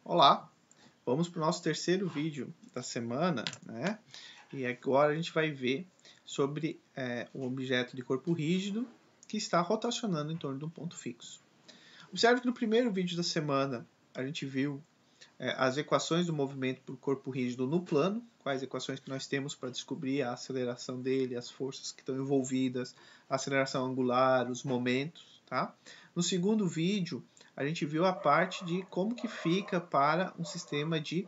Olá, vamos para o nosso terceiro vídeo da semana, né? E agora a gente vai ver sobre um objeto de corpo rígido que está rotacionando em torno de um ponto fixo. Observe que no primeiro vídeo da semana a gente viu as equações do movimento por corpo rígido no plano, quais equações que nós temos para descobrir a aceleração dele, as forças que estão envolvidas, a aceleração angular, os momentos, tá? No segundo vídeo, a gente viu a parte de como que fica para um sistema de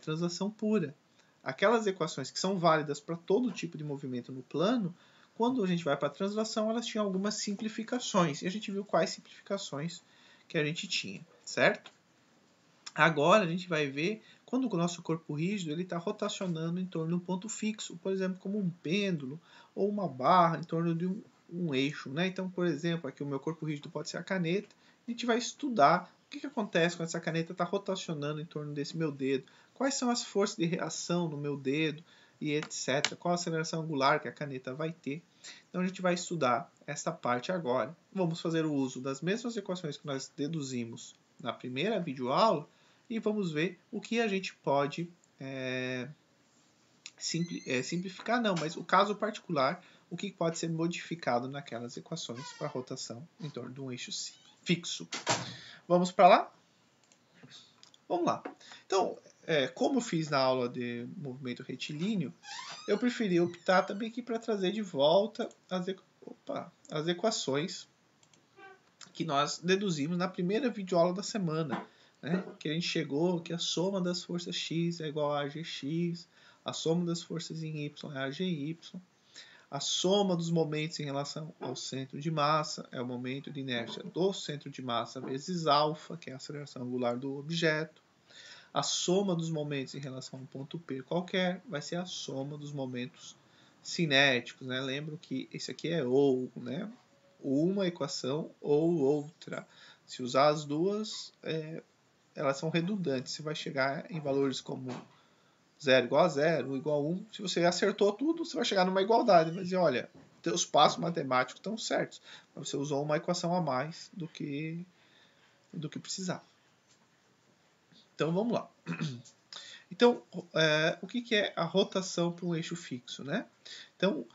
translação pura. Aquelas equações que são válidas para todo tipo de movimento no plano, quando a gente vai para a translação, elas tinham algumas simplificações. E a gente viu quais simplificações que a gente tinha, certo? Agora a gente vai ver quando o nosso corpo rígido está rotacionando em torno de um ponto fixo, por exemplo, como um pêndulo ou uma barra em torno de um eixo. Né? Então, por exemplo, aqui o meu corpo rígido pode ser a caneta. A gente vai estudar o que acontece quando essa caneta está rotacionando em torno desse meu dedo, quais são as forças de reação no meu dedo e etc. Qual a aceleração angular que a caneta vai ter. Então a gente vai estudar essa parte agora. Vamos fazer o uso das mesmas equações que nós deduzimos na primeira videoaula e vamos ver o que a gente pode simplificar, não, mas o caso particular, o que pode ser modificado naquelas equações para rotação em torno de um eixo fixo. Vamos para lá? Vamos lá. Então, como eu fiz na aula de movimento retilíneo, eu preferi optar também aqui para trazer de volta as equações que nós deduzimos na primeira videoaula da semana. Né? Que a gente chegou que a soma das forças x é igual a AGX, a soma das forças em y é AGY, a soma dos momentos em relação ao centro de massa é o momento de inércia do centro de massa vezes alfa, que é a aceleração angular do objeto. A soma dos momentos em relação a um ponto P qualquer vai ser a soma dos momentos cinéticos. Né? Lembro que esse aqui é ou, né? Uma equação ou outra. Se usar as duas, elas são redundantes. Você vai chegar em valores como 0 igual a 0, 1 igual a 1. Se você acertou tudo, você vai chegar numa igualdade. Mas olha, teus passos matemáticos estão certos. Você usou uma equação a mais do que precisava. Então vamos lá. Então, o que é a rotação para um eixo fixo? Né? Então,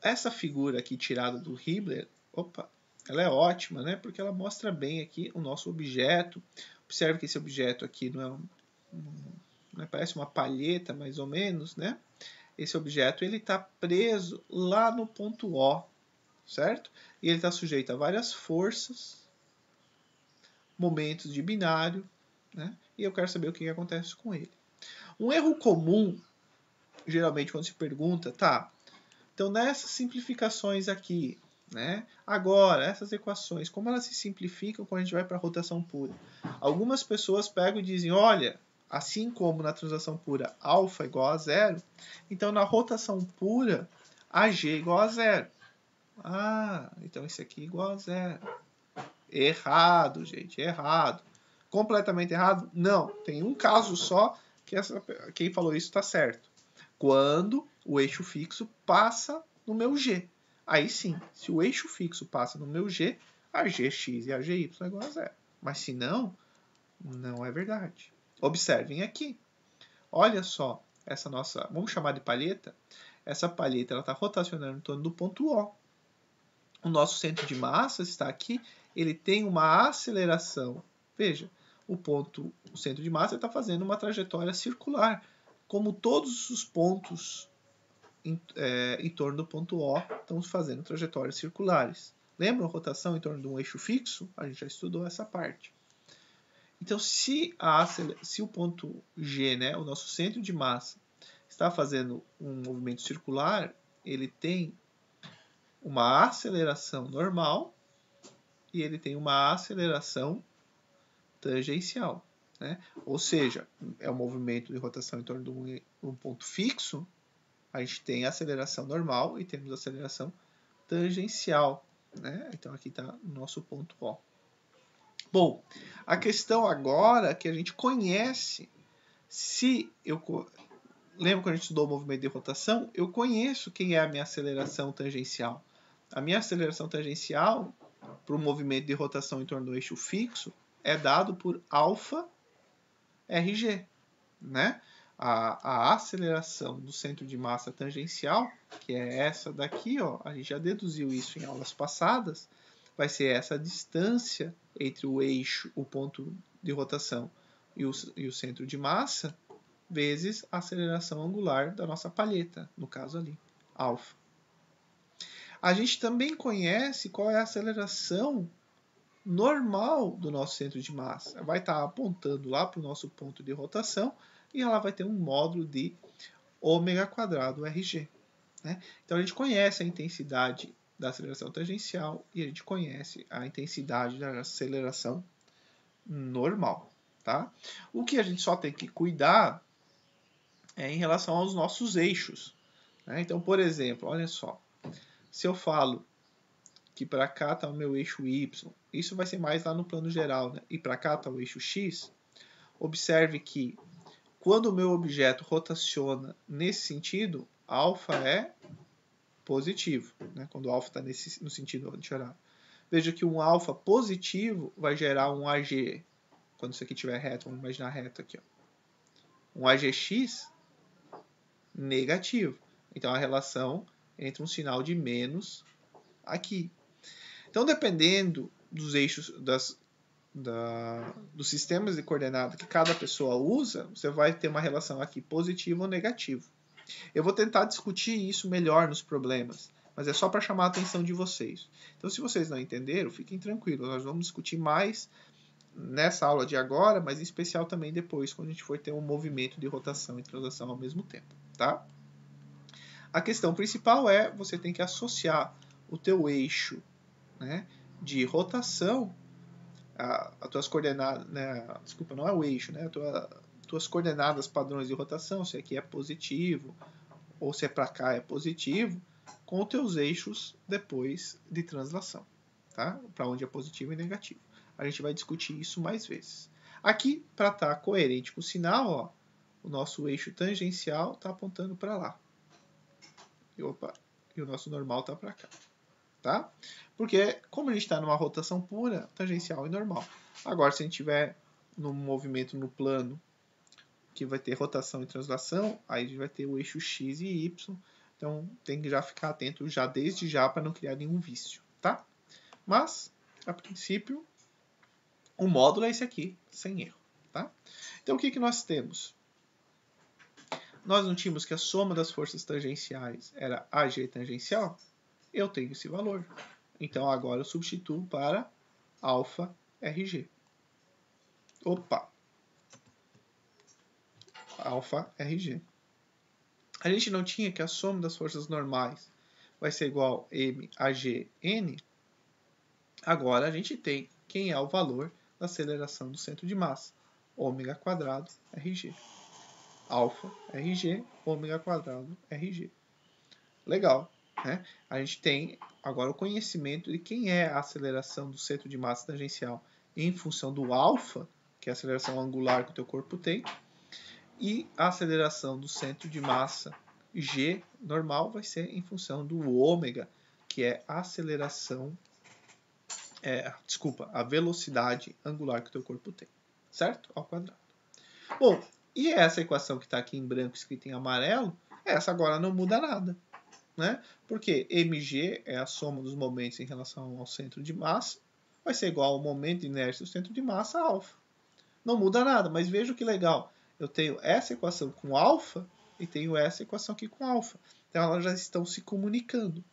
essa figura aqui tirada do Hibbeler, ela é ótima, né? Porque ela mostra bem aqui o nosso objeto. Observe que esse objeto aqui não parece uma palheta, mais ou menos, né? Esse objeto ele está preso lá no ponto O, certo? E ele está sujeito a várias forças, momentos de binário, né? E eu quero saber o que acontece com ele. Um erro comum, geralmente quando se pergunta, tá, então nessas simplificações aqui, né? Agora, essas equações, como elas se simplificam quando a gente vai para a rotação pura? Algumas pessoas pegam e dizem, olha, assim como na translação pura alfa igual a 0, então na rotação pura AG igual a 0. Ah, então isso aqui é igual a 0. Errado, gente, errado. Completamente errado? Não, tem um caso só que quem falou isso está certo. Quando o eixo fixo passa no meu G. Aí sim, se o eixo fixo passa no meu G, a Gx e a Gy é igual a 0. Mas se não, não é verdade. Observem aqui. Olha só, essa nossa, vamos chamar de palheta. Essa palheta está rotacionando em torno do ponto O. O nosso centro de massa está aqui, ele tem uma aceleração. Veja, o centro de massa está fazendo uma trajetória circular, como todos os pontos em torno do ponto O estão fazendo trajetórias circulares. Lembram a rotação em torno de um eixo fixo? A gente já estudou essa parte. Então, se o ponto G, né, o nosso centro de massa, está fazendo um movimento circular, ele tem uma aceleração normal e ele tem uma aceleração tangencial. Né? Ou seja, é um movimento de rotação em torno de um ponto fixo, a gente tem aceleração normal e temos aceleração tangencial. Né? Então aqui está o nosso ponto O. Bom, a questão agora que a gente conhece, lembra quando a gente estudou o movimento de rotação? Eu conheço quem é a minha aceleração tangencial. A minha aceleração tangencial para o movimento de rotação em torno do eixo fixo é dado por alfa RG, né? A aceleração do centro de massa tangencial, que é essa daqui, ó, a gente já deduziu isso em aulas passadas, vai ser essa distância entre o eixo, o ponto de rotação e o centro de massa, vezes a aceleração angular da nossa palheta, no caso ali, alfa. A gente também conhece qual é a aceleração normal do nosso centro de massa. Vai estar apontando lá para o nosso ponto de rotação e ela vai ter um módulo de ômega quadrado RG. Né? Então a gente conhece a intensidade da aceleração tangencial e a gente conhece a intensidade da aceleração normal. Tá? O que a gente só tem que cuidar é em relação aos nossos eixos. Né? Então, por exemplo, olha só, se eu falo que para cá está o meu eixo Y, isso vai ser mais lá no plano geral, né? E para cá está o eixo X, observe que quando o meu objeto rotaciona nesse sentido, alfa é positivo, né? Quando alfa está no sentido anti-horário. Veja que um alfa positivo vai gerar um AG, quando isso aqui estiver reto, vamos imaginar reto aqui, ó. Um AGX negativo. Então a relação entre um sinal de menos aqui. Então, dependendo dos eixos dos sistemas de coordenada que cada pessoa usa, você vai ter uma relação aqui positiva ou negativa. Eu vou tentar discutir isso melhor nos problemas, mas é só para chamar a atenção de vocês. Então, se vocês não entenderam, fiquem tranquilos, nós vamos discutir mais nessa aula de agora, mas em especial também depois, quando a gente for ter um movimento de rotação e translação ao mesmo tempo, tá? A questão principal é, você tem que associar o teu eixo, né, de rotação, as tuas coordenadas, né, desculpa, não é o eixo, né, tuas coordenadas padrões de rotação, se aqui é positivo ou se é para cá é positivo, com os teus eixos depois de translação, tá? Para onde é positivo e negativo. A gente vai discutir isso mais vezes. Aqui, para estar coerente com o sinal, ó, o nosso eixo tangencial está apontando para lá. E o nosso normal está para cá. Tá? Porque, como a gente está numa rotação pura, tangencial e normal. Agora, se a gente tiver num movimento no plano que vai ter rotação e translação, aí a gente vai ter o eixo X e Y. Então, tem que já ficar atento já desde já para não criar nenhum vício, tá? Mas, a princípio, o módulo é esse aqui, sem erro, tá? Então, o que nós temos? Nós não tínhamos que a soma das forças tangenciais era AG tangencial? Eu tenho esse valor. Então, agora eu substituo para alfa RG. Opa! Alfa RG. A gente não tinha que a soma das forças normais vai ser igual a MAGN? Agora a gente tem quem é o valor da aceleração do centro de massa. Ômega quadrado RG. Alfa RG, ômega quadrado RG. Legal, né? A gente tem agora o conhecimento de quem é a aceleração do centro de massa tangencial em função do alfa, que é a aceleração angular que o teu corpo tem, e a aceleração do centro de massa G normal vai ser em função do ômega, que é a aceleração, a velocidade angular que o teu corpo tem, certo? Ao quadrado. Bom, e essa equação que está aqui em branco escrita em amarelo, essa agora não muda nada. Né? Porque mg é a soma dos momentos em relação ao centro de massa, vai ser igual ao momento de inércia do centro de massa alfa. Não muda nada, mas veja que legal. Eu tenho essa equação com alfa e tenho essa equação aqui com alfa. Então elas já estão se comunicando.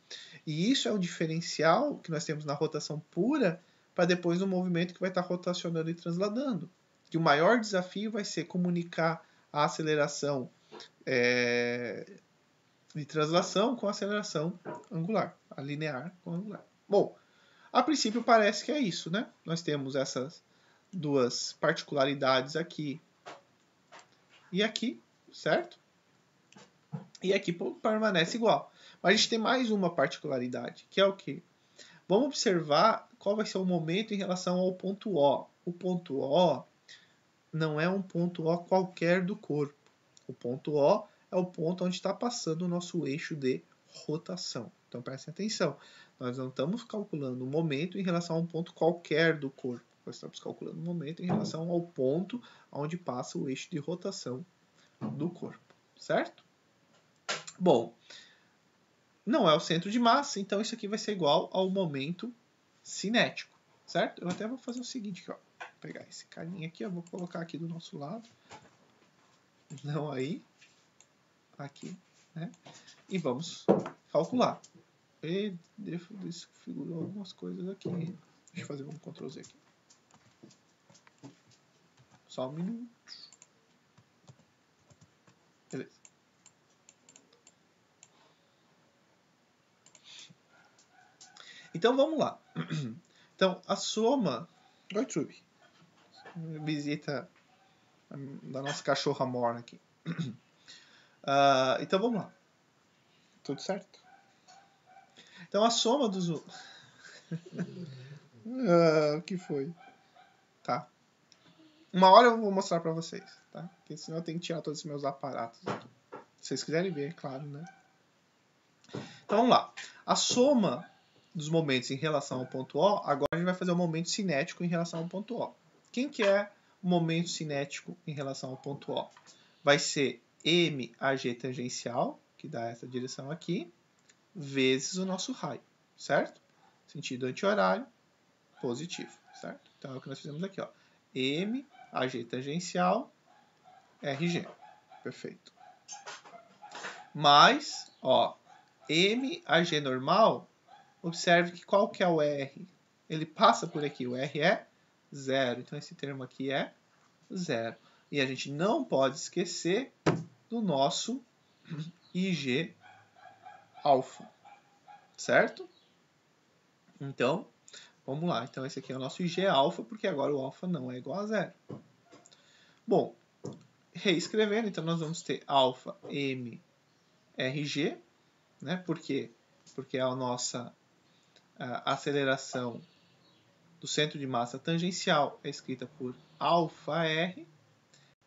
E isso é o diferencial que nós temos na rotação pura para depois no movimento que vai estar rotacionando e transladando. Que o maior desafio vai ser comunicar a aceleração de translação com aceleração angular, a linear com a angular. Bom, a princípio parece que é isso, né? Nós temos essas duas particularidades aqui e aqui, certo? E aqui permanece igual. Mas a gente tem mais uma particularidade, que é o quê? Vamos observar qual vai ser o momento em relação ao ponto O. O ponto O não é um ponto O qualquer do corpo. O ponto O é o ponto onde está passando o nosso eixo de rotação. Então prestem atenção, nós não estamos calculando o momento em relação a um ponto qualquer do corpo. estamos calculando o momento em relação ao ponto onde passa o eixo de rotação do corpo, certo? Bom, não é o centro de massa, então isso aqui vai ser igual ao momento cinético, certo? Eu até vou fazer o seguinte, aqui, ó. Vou pegar esse carinha aqui, eu vou colocar aqui do nosso lado. Não aí. Aqui, né? E vamos calcular. E desfigurou algumas coisas aqui. Deixa eu fazer um Ctrl Z aqui. Só um minuto. Beleza. Então vamos lá. Então a soma. Oi, Truby. Visita da nossa cachorra morna aqui. Então vamos lá. Tudo certo? Então a soma dos. O que foi? Tá. Uma hora eu vou mostrar pra vocês, tá? Porque senão eu tenho que tirar todos os meus aparatos aqui. Se vocês quiserem ver, claro, né? Então vamos lá. A soma dos momentos em relação ao ponto O, agora a gente vai fazer o momento cinético em relação ao ponto O. Quem que é o momento cinético em relação ao ponto O? Vai ser MAG tangencial, que dá essa direção aqui, vezes o nosso raio, certo? Sentido anti-horário, positivo, certo? Então é o que nós fizemos aqui, ó. MAG tangencial, RG. Perfeito. Mais, ó, MAG normal, observe que qual que é o R? Ele passa por aqui, o R é 0. Então esse termo aqui é 0. E a gente não pode esquecer do nosso IG alfa, certo? Então, vamos lá. Então esse aqui é o nosso IG alfa, porque agora o alfa não é igual a 0. Bom, reescrevendo, então nós vamos ter alfa MRG, né? Por quê? Porque a nossa aceleração do centro de massa tangencial é escrita por αr.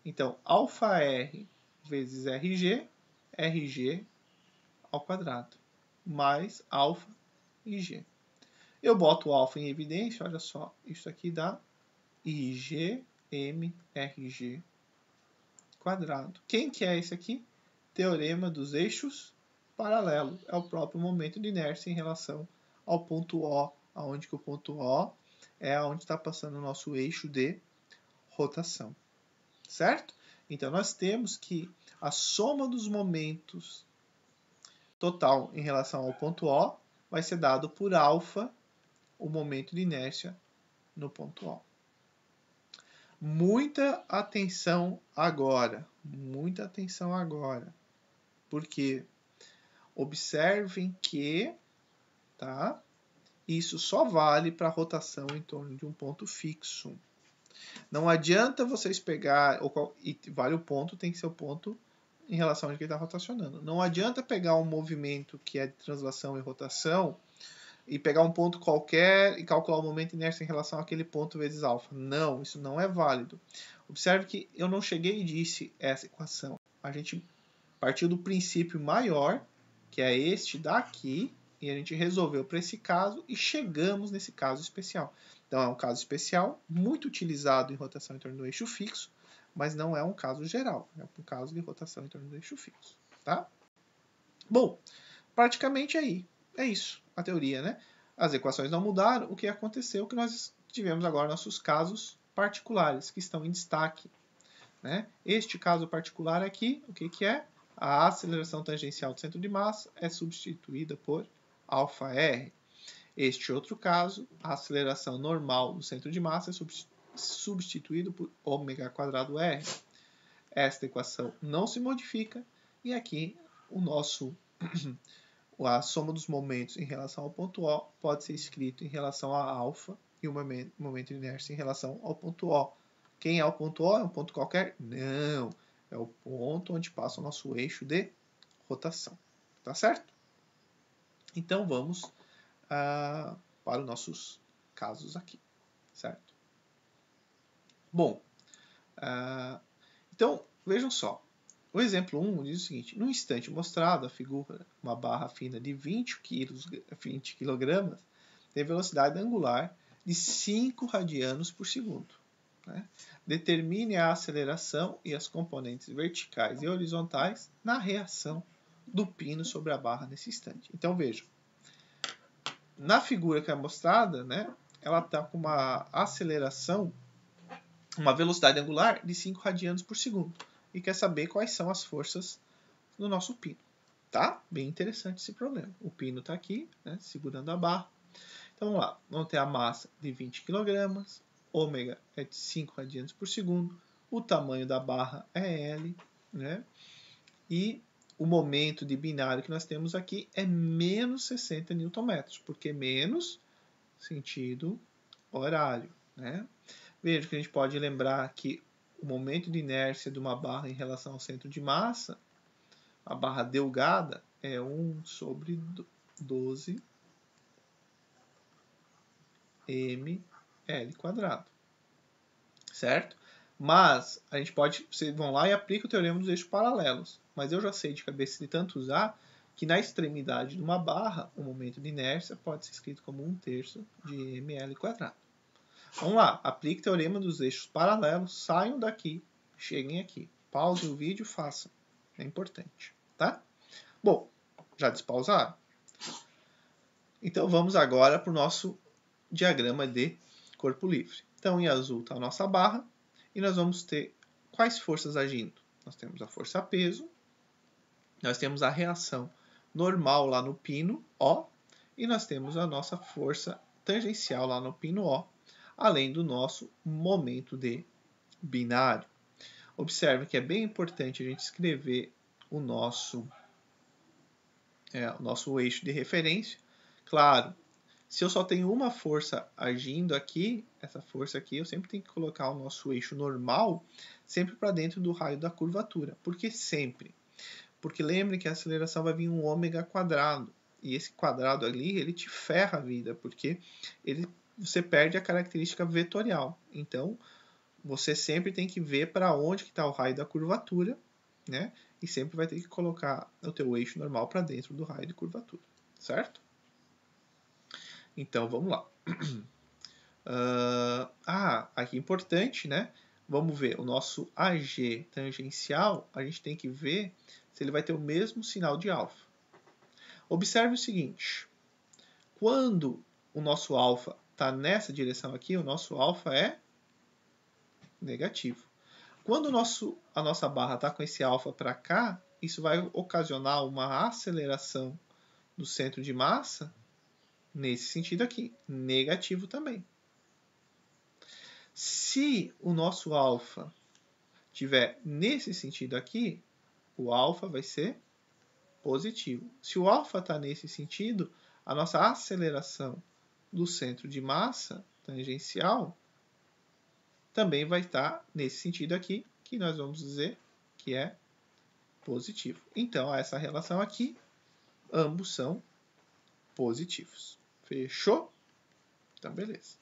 Então, αr vezes RG, RG ao quadrado, mais alfa e G. Eu boto o alfa em evidência, olha só, isso aqui dá IGMRG quadrado. Quem que é esse aqui? Teorema dos eixos paralelos. É o próprio momento de inércia em relação ao ponto O, aonde que o ponto O é onde está passando o nosso eixo de rotação, certo? Então, nós temos que a soma dos momentos total em relação ao ponto O vai ser dado por alfa, o momento de inércia no ponto O. Muita atenção agora, porque observem que, tá? Isso só vale para rotação em torno de um ponto fixo. Não adianta vocês pegar, e vale o ponto, tem que ser o ponto em relação a que ele está rotacionando. Não adianta pegar um movimento que é de translação e rotação e pegar um ponto qualquer e calcular o momento de inércia em relação àquele ponto vezes alfa. Não, isso não é válido. Observe que eu não cheguei e disse essa equação. A gente partiu do princípio maior, que é este daqui, e a gente resolveu para esse caso e chegamos nesse caso especial. Então é um caso especial, muito utilizado em rotação em torno do eixo fixo, mas não é um caso geral, é um caso de rotação em torno do eixo fixo, tá? Bom, praticamente aí, é isso, a teoria, né? As equações não mudaram, o que aconteceu que nós tivemos agora nossos casos particulares, que estão em destaque, né? Este caso particular aqui, o que é? A aceleração tangencial do centro de massa é substituída por αr. Este outro caso, a aceleração normal do centro de massa é substituído por ômega quadrado r. Esta equação não se modifica e aqui a soma dos momentos em relação ao ponto O pode ser escrito em relação a alfa e o momento de inércia em relação ao ponto O. Quem é o ponto O? É um ponto qualquer? Não. É o ponto onde passa o nosso eixo de rotação. Tá certo? Então vamos para os nossos casos aqui. Certo? Bom, então vejam só. O exemplo 1 diz o seguinte: no instante mostrado, a figura, uma barra fina de 20 kg tem velocidade angular de 5 radianos por segundo. Né? Determine a aceleração e as componentes verticais e horizontais na reação do pino sobre a barra nesse instante. Então, veja, na figura que é mostrada, né, ela está com uma aceleração, uma velocidade angular de 5 radianos por segundo. E quer saber quais são as forças do nosso pino. Tá? Bem interessante esse problema. O pino está aqui, né, segurando a barra. Então, vamos lá. Vamos ter a massa de 20 kg, ômega é de 5 radianos por segundo, o tamanho da barra é L, né? E o momento de binário que nós temos aqui é menos 60 Nm, porque menos sentido horário, né? Veja que a gente pode lembrar que o momento de inércia de uma barra em relação ao centro de massa, a barra delgada, é 1 sobre 12 mL², certo? Mas a gente pode, vocês vão lá e aplicam o teorema dos eixos paralelos, mas eu já sei de cabeça de tanto usar que na extremidade de uma barra, o momento de inércia pode ser escrito como 1/3 de mL². Vamos lá, aplique o teorema dos eixos paralelos, saiam daqui, cheguem aqui, pause o vídeo, façam, é importante, tá? Bom, já despausaram? Então vamos agora para o nosso diagrama de corpo livre. Então, em azul está a nossa barra e nós vamos ter quais forças agindo? Nós temos a força peso, nós temos a reação normal lá no pino O e nós temos a nossa força tangencial lá no pino O, além do nosso momento de binário. Observe que é bem importante a gente escrever o nosso eixo de referência. Claro, se eu só tenho uma força agindo aqui, essa força aqui, eu sempre tenho que colocar o nosso eixo normal sempre para dentro do raio da curvatura. Por que sempre? Porque lembre que a aceleração vai vir um ômega quadrado. E esse quadrado ali, ele te ferra a vida, porque você perde a característica vetorial. Então, você sempre tem que ver para onde está o raio da curvatura, né? E sempre vai ter que colocar o teu eixo normal para dentro do raio de curvatura, certo? Então, vamos lá. Aqui importante, né? Vamos ver, o nosso AG tangencial, a gente tem que ver se ele vai ter o mesmo sinal de alfa. Observe o seguinte, quando o nosso alfa está nessa direção aqui, o nosso alfa é negativo. Quando a nossa barra está com esse alfa para cá, isso vai ocasionar uma aceleração do centro de massa nesse sentido aqui, negativo também. Se o nosso alfa tiver nesse sentido aqui, o alfa vai ser positivo. Se o alfa está nesse sentido, a nossa aceleração do centro de massa tangencial também vai estar nesse sentido aqui, que nós vamos dizer que é positivo. Então, essa relação aqui, ambos são positivos. Fechou? Então, beleza.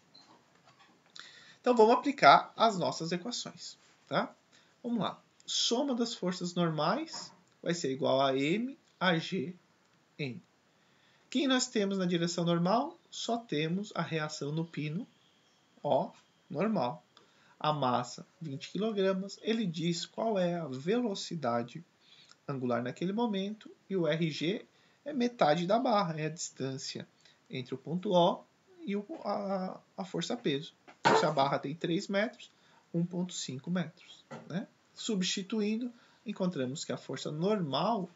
Então, vamos aplicar as nossas equações. Tá? Vamos lá. Soma das forças normais vai ser igual a M AG N. Quem nós temos na direção normal? Só temos a reação no pino O normal. A massa, 20 kg. Ele diz qual é a velocidade angular naquele momento. E o RG é metade da barra, é a distância entre o ponto O e a força-peso. Se a barra tem 3 metros, 1,5 metros. Né? Substituindo, encontramos que a força normal,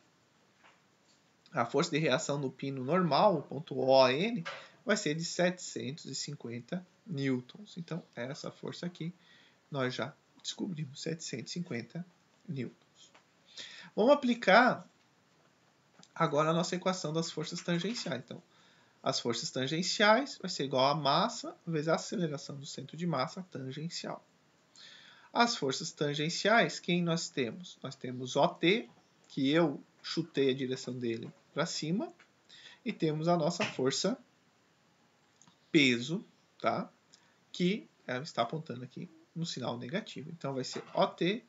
a força de reação no pino normal, o ponto ON, vai ser de 750 newtons. Então, essa força aqui, nós já descobrimos 750 newtons. Vamos aplicar agora a nossa equação das forças tangenciais. Então, as forças tangenciais vai ser igual a massa vezes a aceleração do centro de massa tangencial. As forças tangenciais, quem nós temos? Nós temos OT, que eu chutei a direção dele para cima, e temos a nossa força peso, tá? Que ela está apontando aqui no sinal negativo. Então, vai ser OT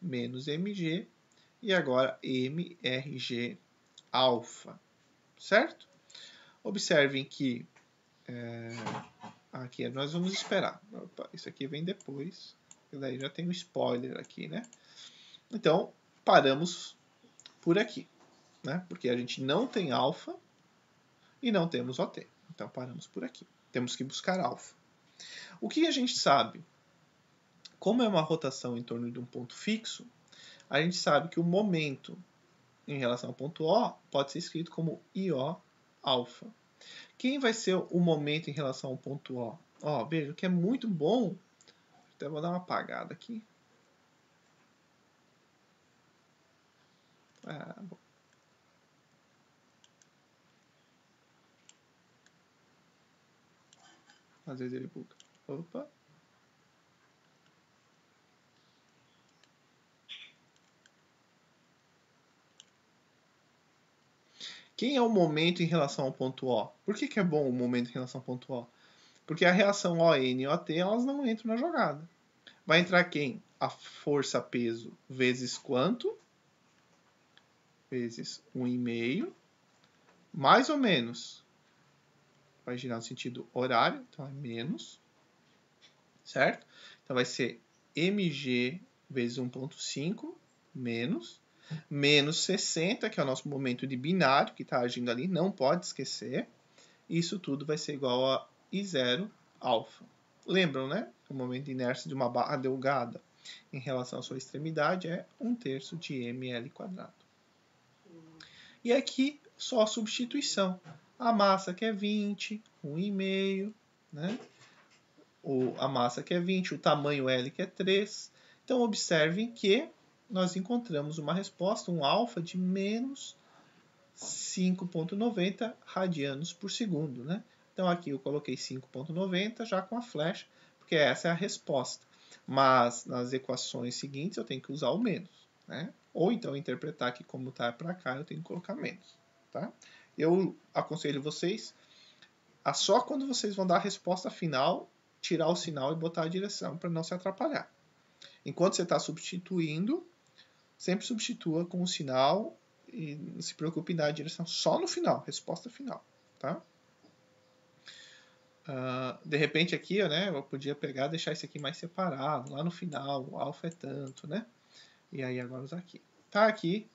menos MG, e agora MRG alfa, certo? Observem que Aqui nós vamos esperar. Opa, isso aqui vem depois. Daí já tem um spoiler aqui, né? Então, paramos por aqui, né? Porque a gente não tem alfa e não temos OT. Então, paramos por aqui. Temos que buscar alfa. O que a gente sabe? Como é uma rotação em torno de um ponto fixo, a gente sabe que o momento em relação ao ponto O pode ser escrito como IO alfa. Quem vai ser o momento em relação ao ponto O? Ó, veja que é muito bom. Até vou dar uma apagada aqui. Bom. Às vezes ele buga. Opa. Quem é o momento em relação ao ponto O? Por que é bom o momento em relação ao ponto O? Porque a reação ON e OT elas não entram na jogada. Vai entrar quem? A força peso vezes quanto? Vezes 1,5. Mais ou menos. Vai girar no sentido horário, então é menos. Certo? Então vai ser mg vezes 1,5 menos. Menos 60, que é o nosso momento de binário, que está agindo ali, não pode esquecer. Isso tudo vai ser igual a I0 alfa. Lembram, né? O momento de inércia de uma barra delgada em relação à sua extremidade é 1/3 de ml². E aqui, só a substituição. A massa que é 20, 1,5, né? A massa que é 20, o tamanho L que é 3. Então, observem que nós encontramos uma resposta, um alfa de menos 5,90 radianos por segundo, né? Então, aqui eu coloquei 5,90 já com a flecha, porque essa é a resposta. Mas, nas equações seguintes, eu tenho que usar o menos, né? Ou então, interpretar que como está para cá, eu tenho que colocar menos, tá? Eu aconselho vocês a só quando vocês vão dar a resposta final, tirar o sinal e botar a direção para não se atrapalhar. Enquanto você está substituindo, sempre substitua com o sinal e não se preocupe em dar a direção só no final, resposta final, tá? De repente aqui, né, eu podia pegar e deixar isso aqui mais separado, lá no final, o alfa é tanto, né? E aí agora usar aqui. Tá aqui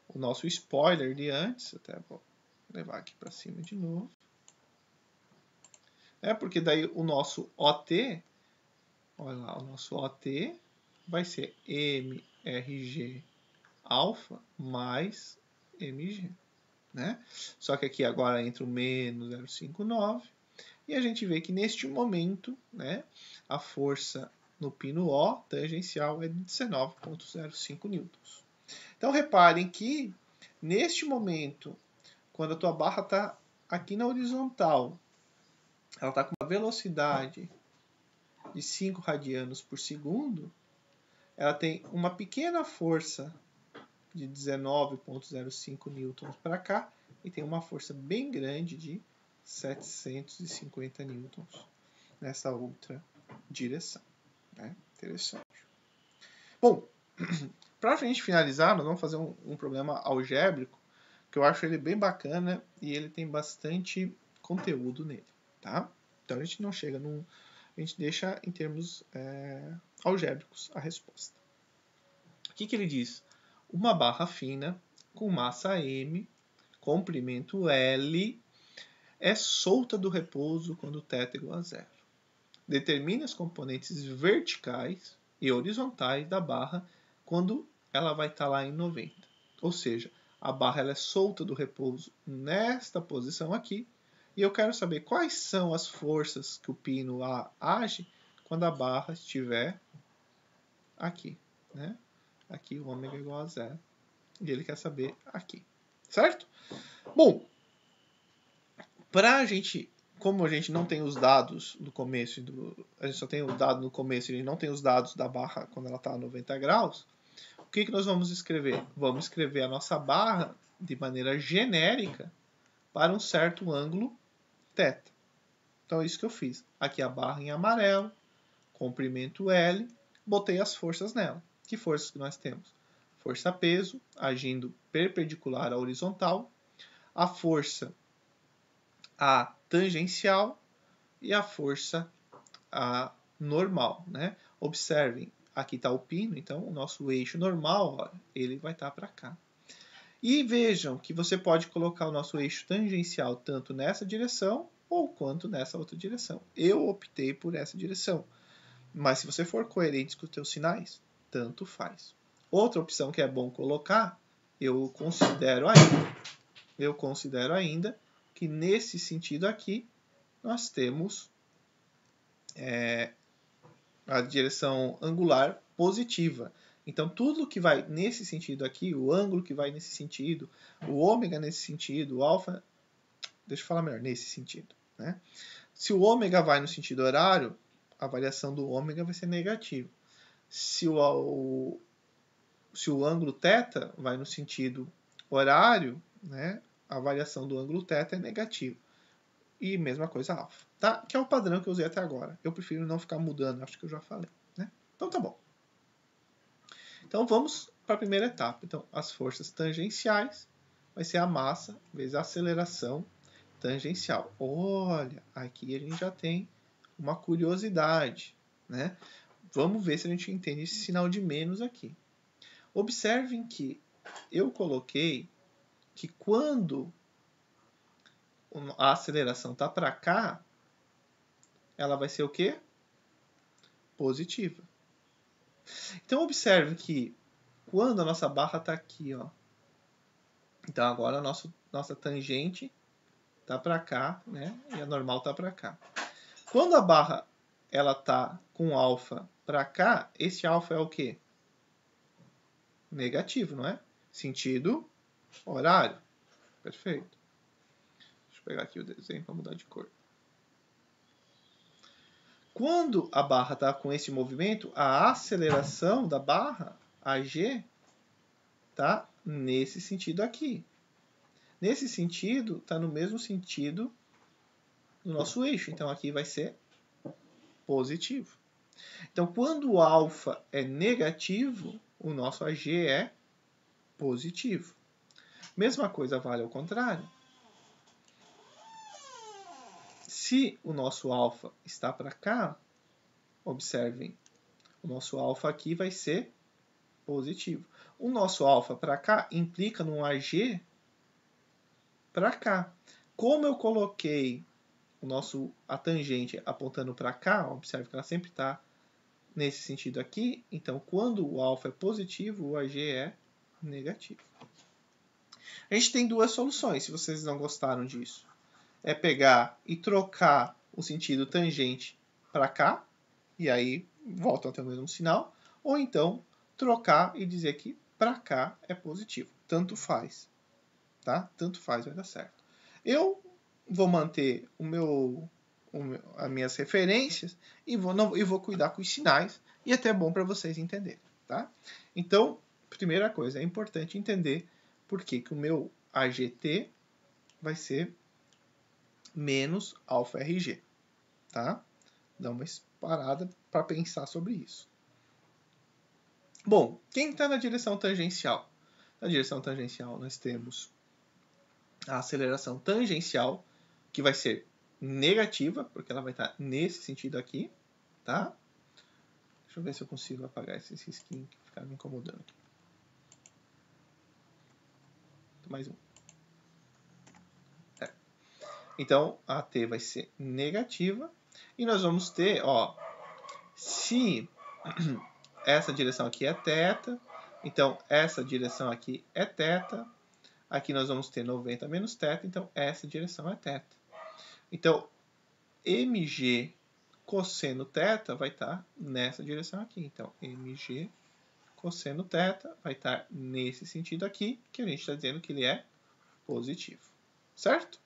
o nosso spoiler de antes, até vou levar aqui para cima de novo. Porque daí o nosso OT, olha lá, o nosso OT vai ser MRG alfa mais MG, né? Só que aqui agora entra o menos 0,59 e a gente vê que neste momento, né, a força no pino O tangencial é de 19,05 newtons. Então reparem que neste momento, quando a tua barra está aqui na horizontal, ela está com uma velocidade de 5 radianos por segundo, ela tem uma pequena força de 19,05 newtons para cá e tem uma força bem grande de 750 newtons nessa outra direção. Né? Interessante. Bom, para a gente finalizar, nós vamos fazer um problema algébrico que eu acho ele bem bacana e ele tem bastante conteúdo nele. Tá? Então a gente não chega num... A gente deixa em termos algébricos a resposta. O que ele diz? Uma barra fina com massa M, comprimento L, é solta do repouso quando θ é igual a 0. Determine as componentes verticais e horizontais da barra quando ela vai estar lá em 90. Ou seja, a barra ela é solta do repouso nesta posição aqui. E eu quero saber quais são as forças que o pino age quando a barra estiver aqui. Né? Aqui o ômega é igual a 0. E ele quer saber aqui. Certo? Bom, para a gente, como a gente não tem os dados do começo, a gente só tem o dado no começo e a gente não tem os dados da barra quando ela está a 90 graus, o que nós vamos escrever? Vamos escrever a nossa barra de maneira genérica para um certo ângulo θ. Então é isso que eu fiz. Aqui a barra em amarelo, comprimento L, botei as forças nela. Que forças que nós temos? Força-peso agindo perpendicular à horizontal, a força A tangencial e a força normal, né? Observem, aqui está o pino, então o nosso eixo normal, ó, ele vai estar para cá. E vejam que você pode colocar o nosso eixo tangencial tanto nessa direção ou quanto nessa outra direção. Eu optei por essa direção, mas se você for coerente com os seus sinais, tanto faz. Outra opção que é bom colocar, eu considero ainda que nesse sentido aqui nós temos a direção angular positiva. Então, tudo que vai nesse sentido aqui, o ângulo que vai nesse sentido, o ômega nesse sentido, o alfa... Deixa eu falar melhor, nesse sentido. Né? Se o ômega vai no sentido horário, a variação do ômega vai ser negativa. Se o ângulo θ vai no sentido horário, né, a variação do ângulo θ é negativa. E mesma coisa alfa. Tá? Que é o padrão que eu usei até agora. Eu prefiro não ficar mudando, acho que eu já falei. Né? Então tá bom. Então vamos para a primeira etapa. Então, as forças tangenciais vai ser a massa vezes a aceleração tangencial. Olha, aqui a gente já tem uma curiosidade, né? Vamos ver se a gente entende esse sinal de menos aqui. Observem que eu coloquei que quando a aceleração está para cá, ela vai ser o quê? Positiva. Então, observe que quando a nossa barra está aqui, ó, então agora a nossa tangente está para cá, né? E a normal está para cá. Quando a barra ela está com alfa para cá, esse alfa é o quê? Negativo, não é? Sentido horário. Perfeito. Deixa eu pegar aqui o desenho para mudar de cor. Quando a barra está com esse movimento, a aceleração da barra, a g, está nesse sentido aqui. Nesse sentido, está no mesmo sentido do nosso eixo. Então, aqui vai ser positivo. Então, quando o alfa é negativo, o nosso AG é positivo. Mesma coisa vale ao contrário. Se o nosso alfa está para cá, observem, o nosso alfa aqui vai ser positivo. O nosso alfa para cá implica num AG para cá. Como eu coloquei a tangente apontando para cá, observe que ela sempre está nesse sentido aqui, então quando o alfa é positivo, o AG é negativo. A gente tem duas soluções, se vocês não gostaram disso. É pegar e trocar o sentido tangente para cá, e aí voltam a ter o mesmo sinal, ou então trocar e dizer que para cá é positivo. Tanto faz. Tá? Tanto faz, vai dar certo. Eu vou manter as minhas referências e vou cuidar com os sinais, e é até bom para vocês entenderem. Tá? Então, primeira coisa, é importante entender por que o meu AGT vai ser menos alfa RG. Tá? Dá uma parada para pensar sobre isso. Bom, quem está na direção tangencial? Na direção tangencial nós temos a aceleração tangencial, que vai ser negativa, porque ela vai estar nesse sentido aqui, tá? Deixa eu ver se eu consigo apagar esses risquinhos que ficaram me incomodando aqui. Mais um. Então, a T vai ser negativa. E nós vamos ter, ó, se essa direção aqui é θ, então essa direção aqui é θ. Aqui nós vamos ter 90 menos θ, então essa direção é θ. Então, mg cosseno θ vai estar nessa direção aqui. Então, mg cosseno θ vai estar nesse sentido aqui, que a gente está dizendo que ele é positivo. Certo?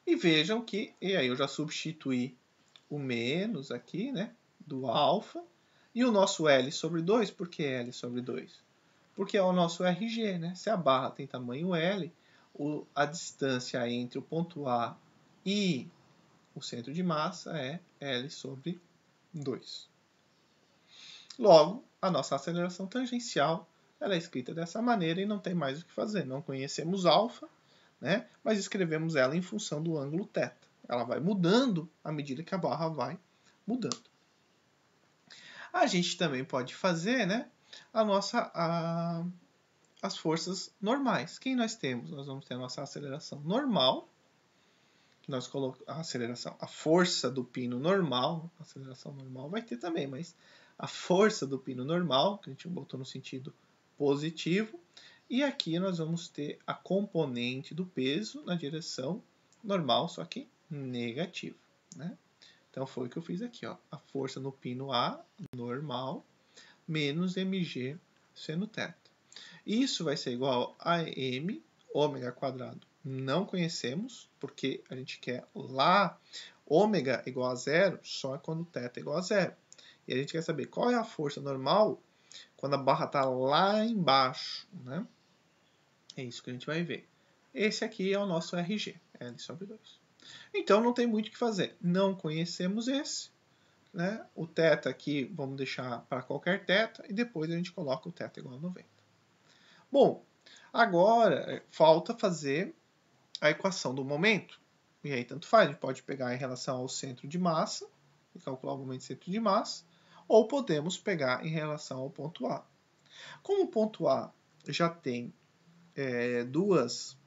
E vejam que, e aí eu já substituí o menos aqui, né, do alfa, e o nosso L sobre 2, por que L sobre 2? Porque é o nosso RG, né? Se a barra tem tamanho L, a distância entre o ponto A e o centro de massa é L sobre 2. Logo, a nossa aceleração tangencial ela é escrita dessa maneira e não tem mais o que fazer. Não conhecemos alfa, né? Mas escrevemos ela em função do ângulo θ. Ela vai mudando à medida que a barra vai mudando. A gente também pode fazer, né, as forças normais. Quem nós temos? Nós vamos ter a nossa aceleração normal, que nós colocamos a força do pino normal, a aceleração normal vai ter também, mas a força do pino normal, que a gente botou no sentido positivo, e aqui nós vamos ter a componente do peso na direção normal, só que negativo, né? Então foi o que eu fiz aqui, ó. A força no pino A normal menos mg seno θ. Isso vai ser igual a m ômega quadrado. Não conhecemos, porque a gente quer lá ômega igual a zero só quando θ é igual a zero. E a gente quer saber qual é a força normal quando a barra está lá embaixo, né? É isso que a gente vai ver. Esse aqui é o nosso RG, L sobre 2. Então não tem muito o que fazer. Não conhecemos esse, né? O θ aqui vamos deixar para qualquer θ e depois a gente coloca o θ igual a 90. Bom, agora falta fazer a equação do momento. E aí tanto faz, a gente pode pegar em relação ao centro de massa e calcular o momento do centro de massa, ou podemos pegar em relação ao ponto A. Como o ponto A já tem duas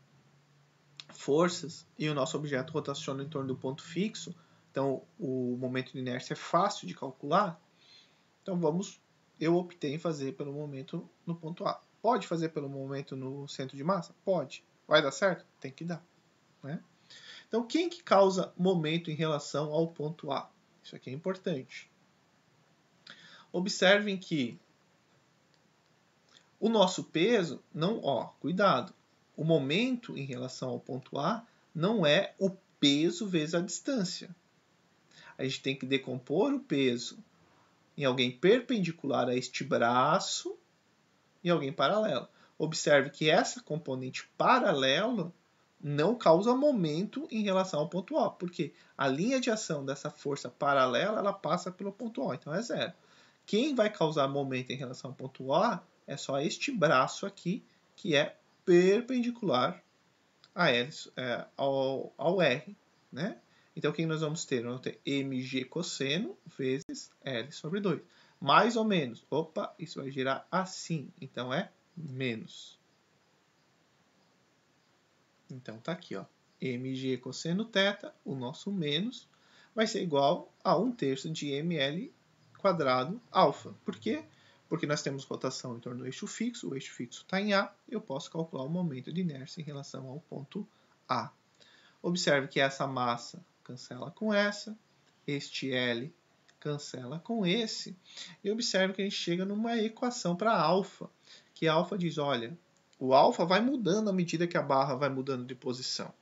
forças e o nosso objeto rotaciona em torno do ponto fixo, então o momento de inércia é fácil de calcular, então eu optei em fazer pelo momento no ponto A. Pode fazer pelo momento no centro de massa? Pode. Vai dar certo? Tem que dar, né? Então, quem que causa momento em relação ao ponto A? Isso aqui é importante. Observem que o nosso peso, cuidado, o momento em relação ao ponto A não é o peso vezes a distância. A gente tem que decompor o peso em alguém perpendicular a este braço e alguém paralelo. Observe que essa componente paralela não causa momento em relação ao ponto A, porque a linha de ação dessa força paralela ela passa pelo ponto A, então é zero. Quem vai causar momento em relação ao ponto A é só este braço aqui, que é perpendicular a L, ao R, né? Então, o que nós vamos ter? Nós vamos ter mg cosseno vezes L sobre 2. Mais ou menos. Opa, isso vai girar assim. Então, é menos. Então, tá aqui, ó. mg cosseno θ, o nosso menos, vai ser igual a 1/3 de ml quadrado alfa. Por quê? Porque nós temos rotação em torno do eixo fixo, o eixo fixo está em A, eu posso calcular o momento de inércia em relação ao ponto A. Observe que essa massa cancela com essa, este L cancela com esse, e observe que a gente chega numa equação para alfa, que alfa diz, olha, o alfa vai mudando à medida que a barra vai mudando de posição.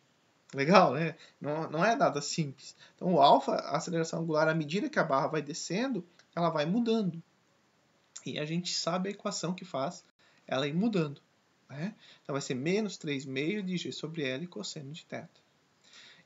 Legal, né? Não é nada simples. Então, o alfa, a aceleração angular, à medida que a barra vai descendo, ela vai mudando. E a gente sabe a equação que faz ela ir mudando, né? Então, vai ser menos 3/2 de G sobre L cosseno de θ.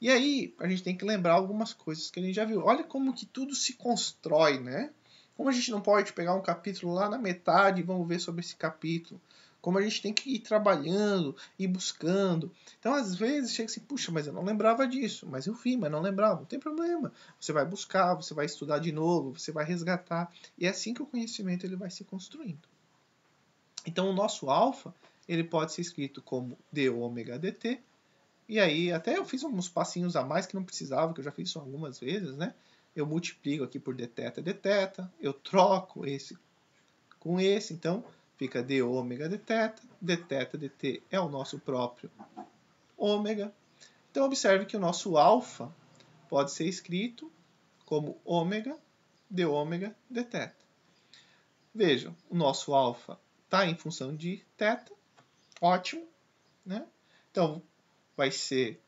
E aí, a gente tem que lembrar algumas coisas que a gente já viu. Olha como que tudo se constrói, né? Como a gente não pode pegar um capítulo lá na metade e vamos ver sobre esse capítulo. Como a gente tem que ir trabalhando, ir buscando. Então, às vezes, chega assim, puxa, mas eu não lembrava disso. Mas eu vi, mas não lembrava. Não tem problema. Você vai buscar, você vai estudar de novo, você vai resgatar. E é assim que o conhecimento ele vai se construindo. Então, o nosso alfa, ele pode ser escrito como dômega dt. E aí, até eu fiz uns passinhos a mais que não precisava, que eu já fiz isso algumas vezes, né? Eu multiplico aqui por dθ, eu troco esse com esse, então fica dômega dθ, dθ dt é o nosso próprio ômega. Então, observe que o nosso alfa pode ser escrito como ômega dômega dθ. Vejam, o nosso alfa está em função de θ, ótimo, né? Então, vai ser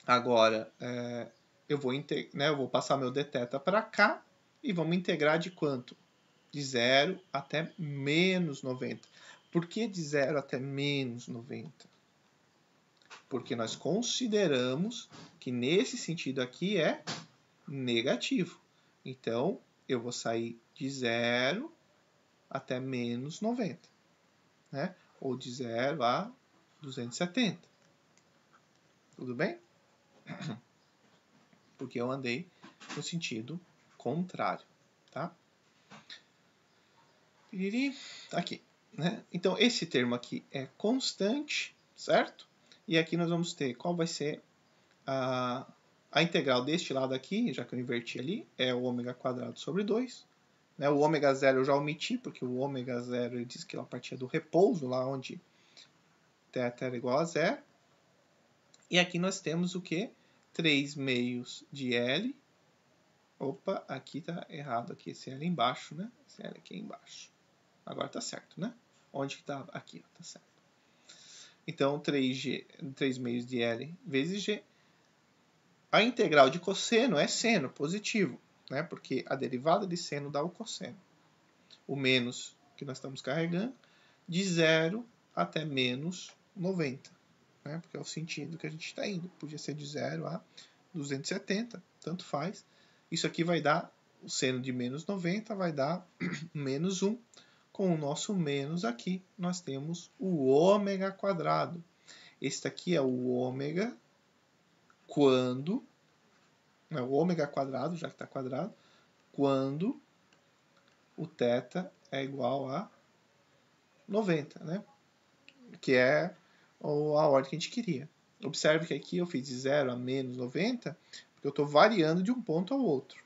agora, eu vou passar meu dθ para cá e vamos integrar de quanto? De 0 até menos 90. Por que de 0 até menos 90? Porque nós consideramos que nesse sentido aqui é negativo. Então, eu vou sair de 0 até menos 90. Né? Ou de 0 a 270. Tudo bem? porque eu andei no sentido contrário, tá? Aqui, né? Então, esse termo aqui é constante, certo? E aqui nós vamos ter qual vai ser a integral deste lado aqui, já que eu inverti ali, é o ômega quadrado sobre 2. Né? O ômega zero eu já omiti, porque o ômega zero ele diz que ela partia do repouso, lá onde θ era igual a zero. E aqui nós temos o quê? 3 meios de L. Opa, aqui tá errado, aqui esse L embaixo, né? Esse L aqui embaixo. Agora tá certo, né? Onde que tá? Aqui, ó, tá certo. Então, 3 meios de L vezes G. A integral de cosseno é seno, positivo, né? Porque a derivada de seno dá o cosseno. O menos que nós estamos carregando, de 0 até menos 90. Né? Porque é o sentido que a gente está indo. Podia ser de 0 a 270, tanto faz. Isso aqui vai dar, o seno de menos 90 vai dar menos 1. Com o nosso menos aqui, nós temos o ômega quadrado. Este aqui é o ômega quando, não, o ômega quadrado, já que está quadrado, quando o θ é igual a 90, né? Que é a ordem que a gente queria. Observe que aqui eu fiz de 0 a menos 90, porque eu estou variando de um ponto ao outro.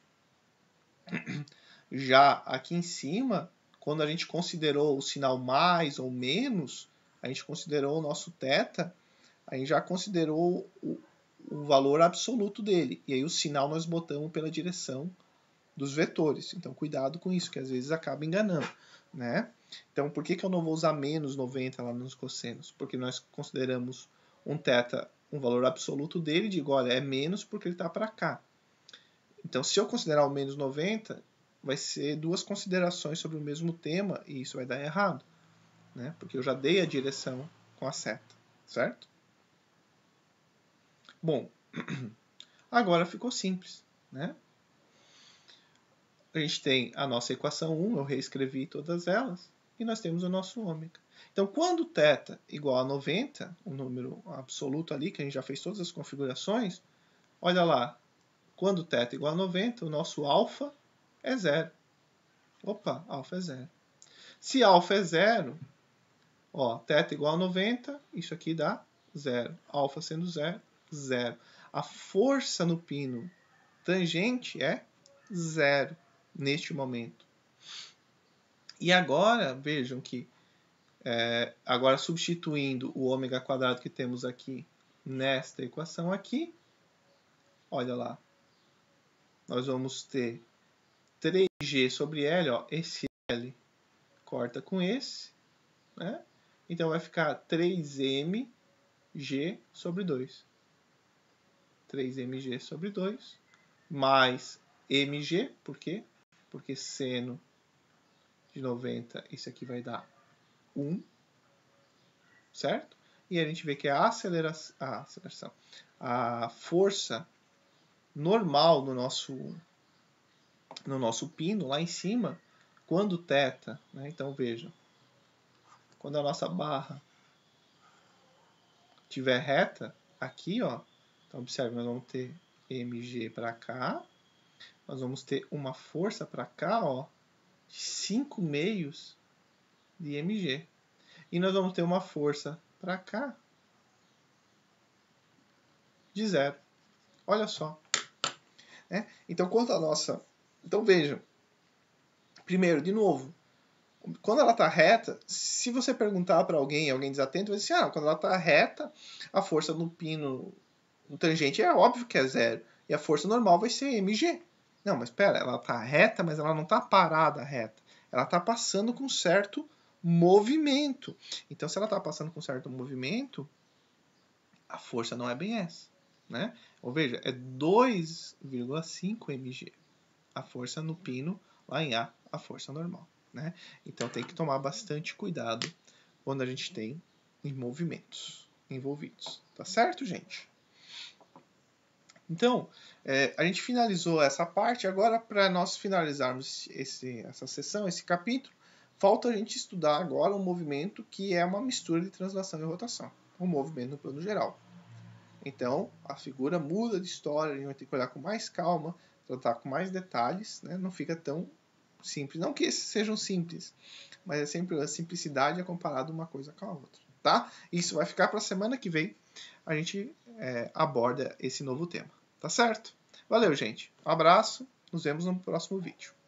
Já aqui em cima, quando a gente considerou o sinal mais ou menos, a gente considerou o nosso θ, a gente já considerou o valor absoluto dele. E aí o sinal nós botamos pela direção dos vetores. Então cuidado com isso, que às vezes acaba enganando, né? Então por que eu não vou usar menos 90 lá nos cossenos? Porque nós consideramos um θ, um valor absoluto dele, e digo, olha, é menos porque ele está para cá. Então se eu considerar o menos 90, vai ser duas considerações sobre o mesmo tema e isso vai dar errado, né? Porque eu já dei a direção com a seta, certo? Bom, agora ficou simples, né? A gente tem a nossa equação 1, eu reescrevi todas elas, e nós temos o nosso ômega. Então, quando θ igual a 90, o número absoluto ali, que a gente já fez todas as configurações, olha lá, quando θ igual a 90, o nosso alfa é 0. Opa, alfa é 0. Se alfa é 0, ó, θ igual a 90, isso aqui dá 0. Alfa sendo 0, 0. A força no pino tangente é 0 neste momento. E agora, vejam que, agora substituindo o ômega quadrado que temos aqui nesta equação aqui, olha lá, nós vamos ter 3g sobre L, ó, esse L corta com esse, né? Então vai ficar 3mg sobre 2. 3mg sobre 2, mais mg, por quê? Porque seno de 90, isso aqui vai dar 1, certo? E a gente vê que a aceleração, a força normal no nosso pino, lá em cima, quando θ, né? Então vejam, quando a nossa barra estiver reta, aqui, ó, então observe, nós vamos ter mg para cá, nós vamos ter uma força para cá, ó, de 5 meios de mg. E nós vamos ter uma força para cá de 0. Olha só. Né? Então, quanto a nossa... Então, vejam. Primeiro, de novo, quando ela está reta, se você perguntar para alguém desatento, vai dizer assim, quando ela está reta, a força no pino, no tangente, é óbvio que é 0. E a força normal vai ser mg. Não, mas espera, ela está reta, mas ela não está parada reta. Ela está passando com certo movimento. Então, se ela está passando com certo movimento, a força não é bem essa. Né? Ou veja, é 2,5 mg. A força no pino, lá em A, a força normal. Né? Então tem que tomar bastante cuidado quando a gente tem movimentos envolvidos. Tá certo, gente? Então, a gente finalizou essa parte. Agora, para nós finalizarmos essa sessão, esse capítulo, falta a gente estudar agora um movimento que é uma mistura de translação e rotação. Um movimento no plano geral. Então, a figura muda de história, a gente vai ter que olhar com mais calma, tratar com mais detalhes, né? Não fica tão simples. Não que esses sejam simples, mas é sempre a simplicidade é comparado uma coisa com a outra, tá? Isso vai ficar para a semana que vem, a gente aborda esse novo tema, tá certo? Valeu, gente. Um abraço, nos vemos no próximo vídeo.